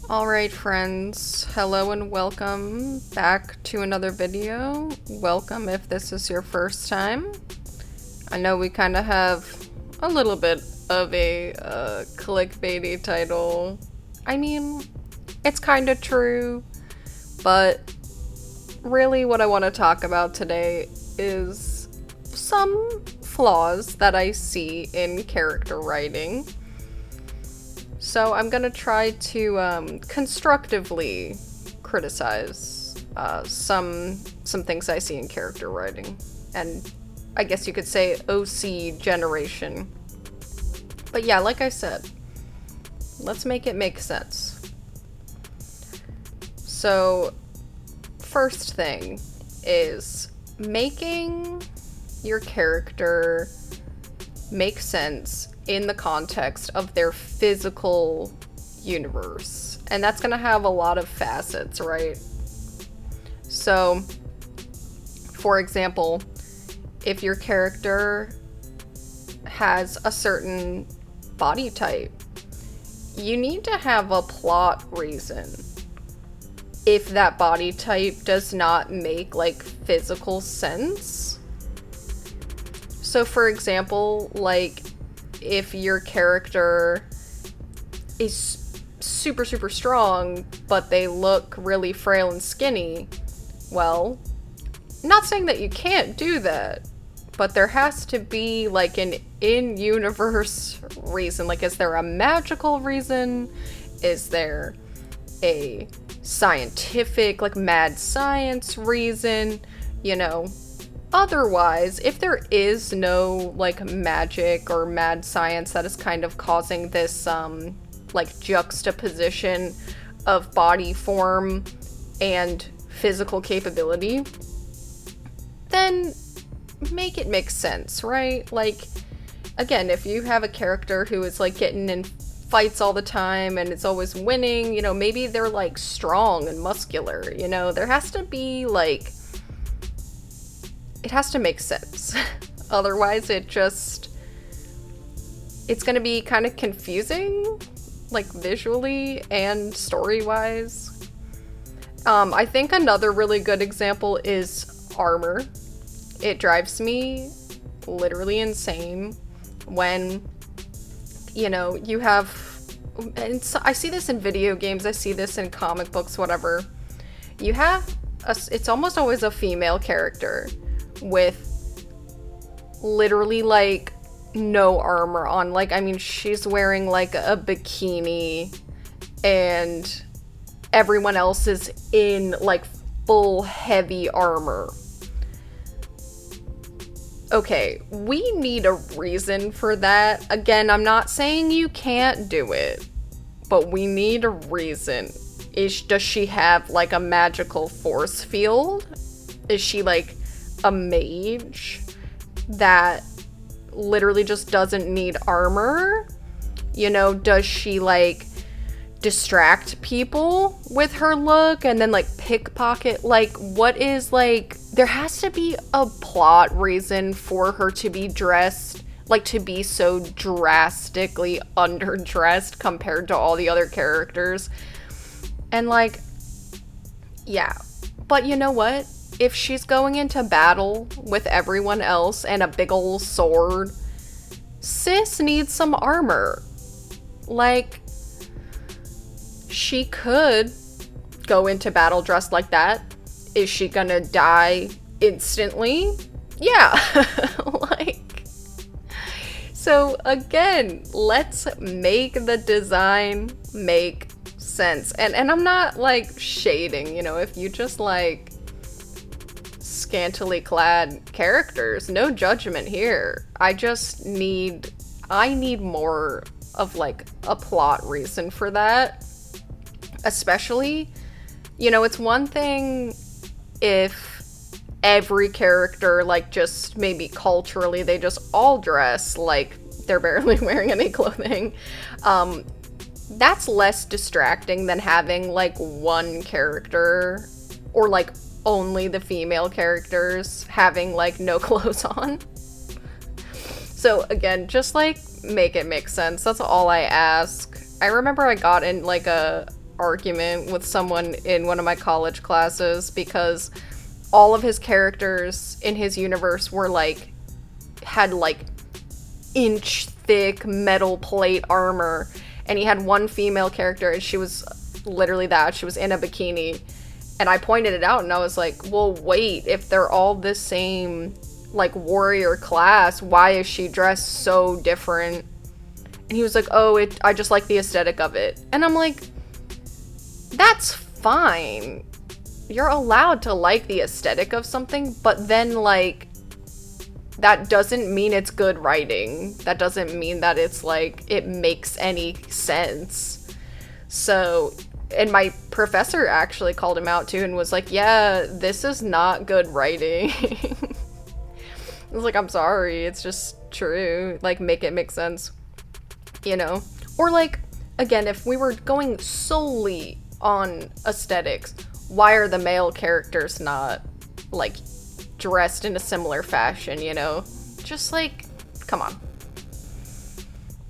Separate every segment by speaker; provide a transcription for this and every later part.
Speaker 1: Alright friends, hello and welcome back to another video. Welcome if this is your first time. I know we kind of have a little bit of a clickbaity title. I mean, it's kind of true, but really what I want to talk about today is some flaws that I see in character writing. So I'm gonna try to constructively criticize some things I see in character writing, and I guess you could say OC generation. But yeah, like I said, let's make it make sense. So, first thing is making your character make sense in the context of their physical universe. And that's gonna have a lot of facets, right? So, for example, if your character has a certain body type, you need to have a plot reason if that body type does not make like physical sense. So for example, like if your character is super strong, but they look really frail and skinny, well, not saying that you can't do that, but there has to be like an in-universe reason. Like, is there a magical reason? Is there a scientific, like mad science reason? You know, otherwise, if there is no like magic or mad science that is kind of causing this like juxtaposition of body form and physical capability, then make it make sense, right? Like, again, if you have a character who is like getting in fights all the time and it's always winning, you know, maybe they're like strong and muscular, you know, there has to be like, it has to make sense. Otherwise, it's gonna be kind of confusing, like visually and story-wise. I think another really good example is armor. It drives me literally insane when, you know, you have, and so I see this in video games, I see this in comic books, whatever. You have, it's almost always a female character with literally like no armor on. Like, I mean, she's wearing like a bikini and everyone else is in like full heavy armor. Okay, we need a reason for that. Again, I'm not saying you can't do it, but we need a reason. Does she have like a magical force field? Is she like a mage that literally just doesn't need armor? You know, does she like distract people with her look and then like pickpocket? Like, what is, like, there has to be a plot reason for her to be dressed, like to be so drastically underdressed compared to all the other characters. And like, yeah, but you know what? If she's going into battle with everyone else and a big ol' sword, sis needs some armor. Like, she could go into battle dressed like that. Is she gonna die instantly? Yeah. Like, so again, let's make the design make sense. And I'm not like shading, you know, if you just like scantily clad characters, no judgment here. I need more of like a plot reason for that. Especially, you know, it's one thing if every character, like, just maybe culturally, they just all dress like they're barely wearing any clothing. That's less distracting than having like one character, or like only the female characters having like no clothes on. So again, just like make it make sense. That's all I ask. I remember I got in like a argument with someone in one of my college classes because all of his characters in his universe were like, had like inch thick metal plate armor, and he had one female character and she was literally that. She was in a bikini, and I pointed it out and I was like, well, wait, if they're all the same like warrior class, why is she dressed so different? And he was like, oh, I just like the aesthetic of it. And I'm like, that's fine. You're allowed to like the aesthetic of something, but then like that doesn't mean it's good writing. That doesn't mean that it's like it makes any sense. So, and my professor actually called him out too and was like, yeah, this is not good writing. I was like, I'm sorry, it's just true. Like, make it make sense, you know? Or like, again, if we were going solely on aesthetics, why are the male characters not like dressed in a similar fashion, you know? Just like, come on.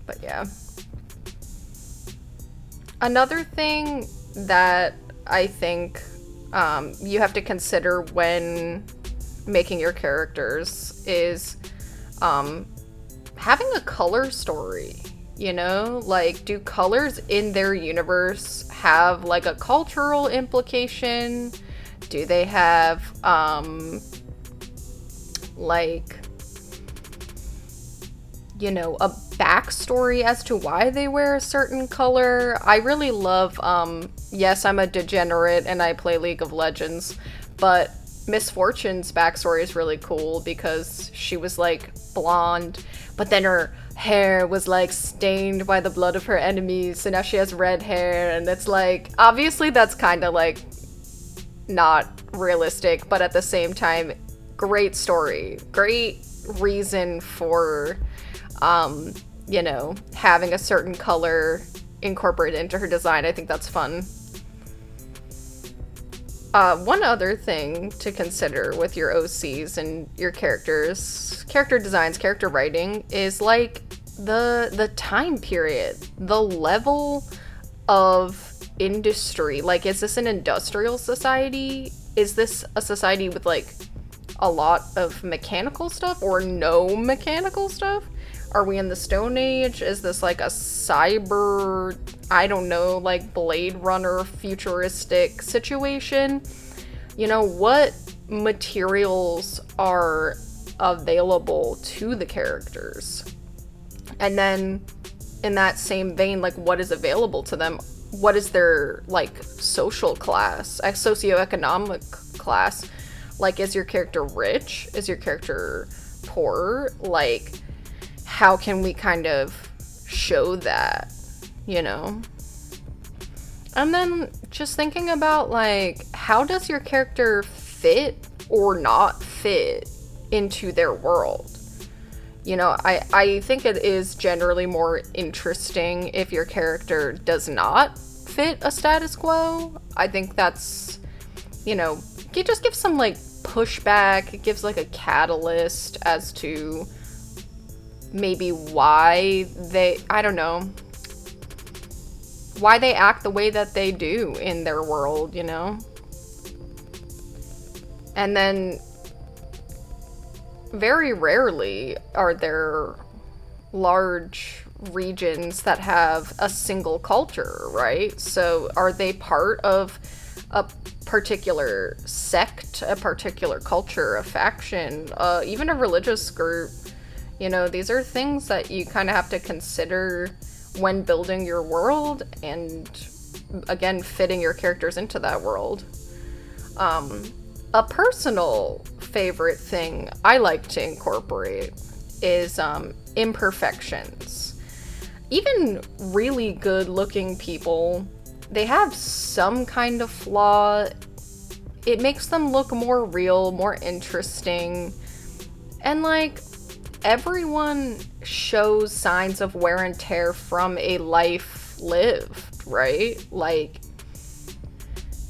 Speaker 1: But yeah. Another thing that I think you have to consider when making your characters is having a color story, you know? Like, do colors in their universe have like a cultural implication? Do they have like, you know, a backstory as to why they wear a certain color? I really love, yes, I'm a degenerate and I play League of Legends, but Miss Fortune's backstory is really cool because she was like blonde, but then her hair was like stained by the blood of her enemies, so now she has red hair, and it's like, obviously that's kind of like not realistic, but at the same time, great story, great reason for you know, having a certain color incorporated into her design. I think that's fun. One other thing to consider with your OCs and your characters, character designs, character writing, is like the time period, the level of industry. Like, is this an industrial society? Is this a society with like a lot of mechanical stuff or no mechanical stuff? Are we in the Stone Age? Is this like a cyber, I don't know, like Blade Runner futuristic situation? You know, what materials are available to the characters? And then in that same vein, like, what is available to them? What is their like social class, socioeconomic class? Like, is your character rich? Is your character poor? Like, how can we kind of show that, you know? And then just thinking about like, how does your character fit or not fit into their world? You know, I think it is generally more interesting if your character does not fit a status quo. I think that's, you know, it just gives some like pushback. It gives like a catalyst as to maybe why they, I don't know, why they act the way that they do in their world, you know? And then very rarely are there large regions that have a single culture, right? So are they part of a particular sect, a particular culture, a faction, even a religious group? You know, these are things that you kind of have to consider when building your world and, again, fitting your characters into that world. A personal favorite thing I like to incorporate is imperfections. Even really good-looking people, they have some kind of flaw. It makes them look more real, more interesting, and like, everyone shows signs of wear and tear from a life lived, right? Like,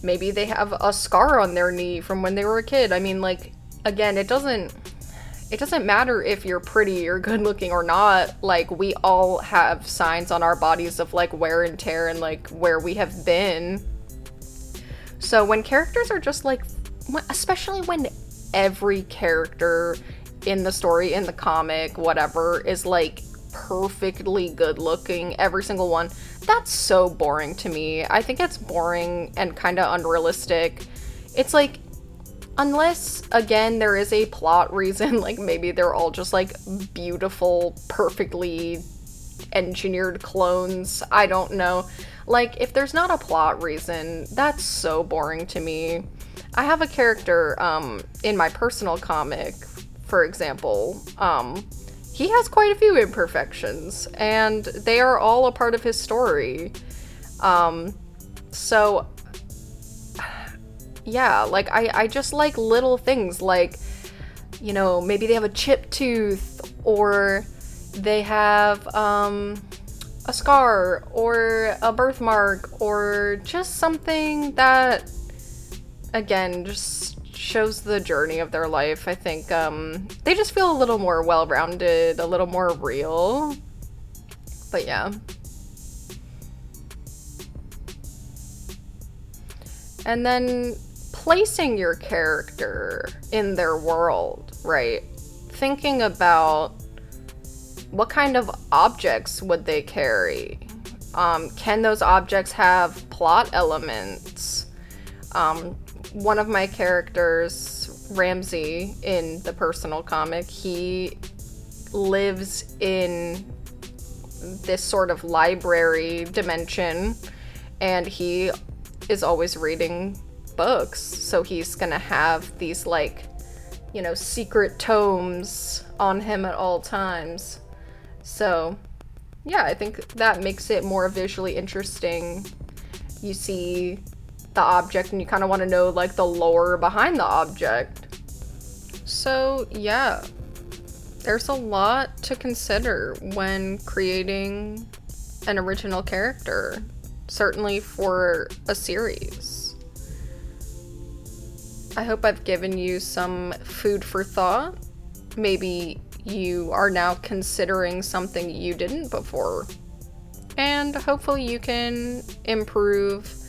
Speaker 1: maybe they have a scar on their knee from when they were a kid. I mean, like, again, it doesn't it doesn't matter if you're pretty or good looking or not. Like, we all have signs on our bodies of like wear and tear and like where we have been. So when characters are just like, especially when every character in the story, in the comic, whatever, is like perfectly good looking, every single one, that's so boring to me. I think it's boring and kind of unrealistic. It's like, unless, again, there is a plot reason, like maybe they're all just like beautiful, perfectly engineered clones. I don't know. Like, if there's not a plot reason, that's so boring to me. I have a character in my personal comic, for example. He has quite a few imperfections, and they are all a part of his story. So yeah, like, I just like little things, like, you know, maybe they have a chipped tooth, or they have a scar, or a birthmark, or just something that, again, just shows the journey of their life. I think they just feel a little more well-rounded, a little more real. But yeah. And then placing your character in their world, right? Thinking about what kind of objects would they carry? Can those objects have plot elements? One of my characters, Ramsey, in the personal comic, he lives in this sort of library dimension, and he is always reading books. So he's gonna have these, like, you know, secret tomes on him at all times. So yeah, I think that makes it more visually interesting. You see the object and you kind of want to know like the lore behind the object. So yeah, there's a lot to consider when creating an original character, certainly for a series. I hope I've given you some food for thought. Maybe you are now considering something you didn't before, and hopefully you can improve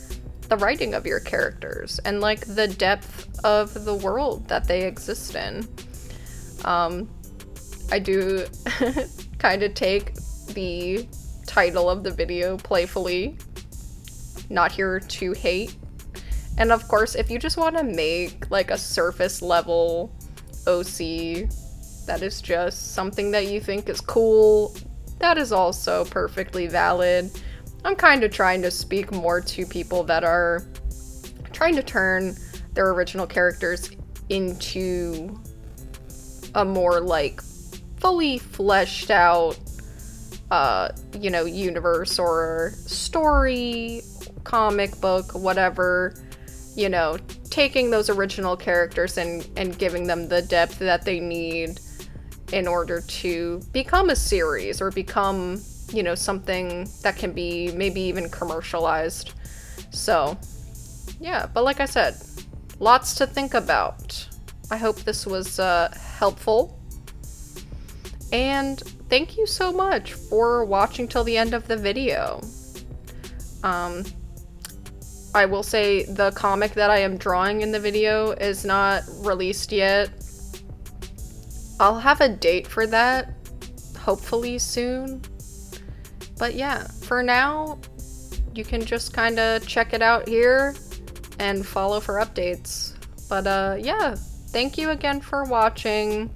Speaker 1: the writing of your characters and like the depth of the world that they exist in. I do kind of take the title of the video playfully, not here to hate. And of course, if you just want to make like a surface level OC that is just something that you think is cool, that is also perfectly valid. I'm kind of trying to speak more to people that are trying to turn their original characters into a more like fully fleshed out you know, universe or story, comic book, whatever, you know, taking those original characters and giving them the depth that they need in order to become a series or become, you know, something that can be maybe even commercialized. So yeah, but like I said, lots to think about. I hope this was helpful, and thank you so much for watching till the end of the video. I will say the comic that I am drawing in the video is not released yet. I'll have a date for that, hopefully soon. But yeah, for now, you can just kind of check it out here and follow for updates. But yeah, thank you again for watching.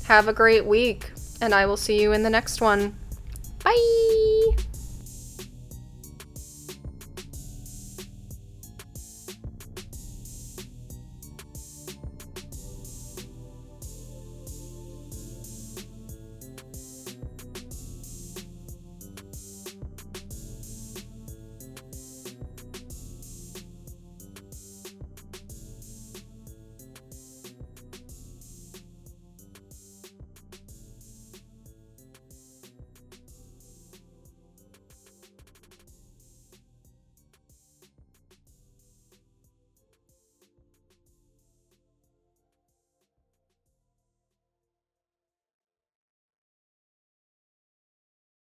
Speaker 1: Have a great week, and I will see you in the next one. Bye!